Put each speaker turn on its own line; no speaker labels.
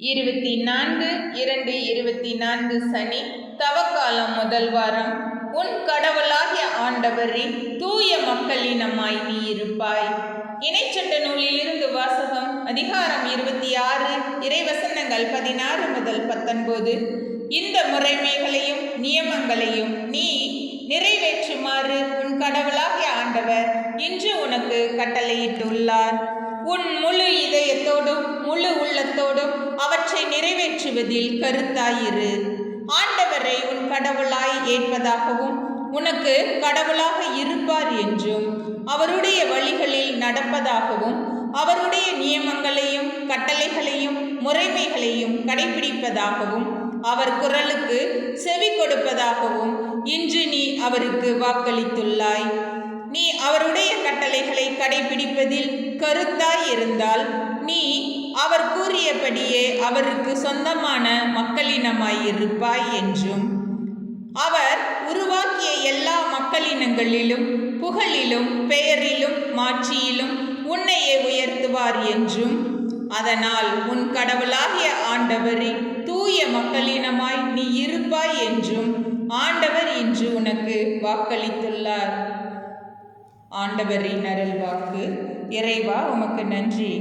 24/2/24 சனி தவக்காலம் முதல் வாரம். உன் கடவுளாகிய ஆண்டவரின் தூய மக்களினமாய் நீ இருப்பாய். இணைச்சட்ட நூலிலிருந்து வாசகம். அதிகாரம் 26 இறைவசனங்கள் 16 முதல் 19. இந்த முறைமைகளையும் நியமங்களையும் நீ நிறைவேற்றுமாறு உன் கடவுளாகிய ஆண்டவர் இன்று உனக்கு கட்டளையிட்டுள்ளார். உன் முழு இதயத்தோடும் முழு உள்ளத்தோடும் அவற்றை நிறைவேற்றுவதில் கருத்தாயிரு. ஆண்டவரை உன் கடவுளாய் ஏற்பதாகவும் உனக்கு கடவுளாக இருப்பார் என்றும் அவருடைய வழிகளில் நடப்பதாகவும் அவருடைய நியமங்களையும் கட்டளைகளையும் முறைமைகளையும் கடைபிடிப்பதாகவும் அவர் குரலுக்கு செவி கொடுப்பதாகவும் இன்று நீ அவருக்கு வாக்களித்துள்ளாய். நீ அவருடைய கட்டளைகளை கடைபிடிப்பதில் கருத்தாய் இருந்தால் நீ அவர் கூறியபடியே அவருக்கு சொந்தமான மக்களினமாயிருப்பாய் என்றும் அவர் உருவாக்கிய எல்லா மக்களினங்களிலும் புகழிலும் பெயரிலும் மாட்சியிலும் உன்னையே உயர்த்துவார் என்றும் அதனால் உன் கடவுளாகிய ஆண்டவரின் தூய மக்களினமாய் நீ இருப்பாய் என்றும் ஆண்டவர் இன்று உனக்கு வாக்களித்துள்ளார். ஆண்டவரின் அருள் வாக்கு. இறைவா, உமக்கு நன்றி.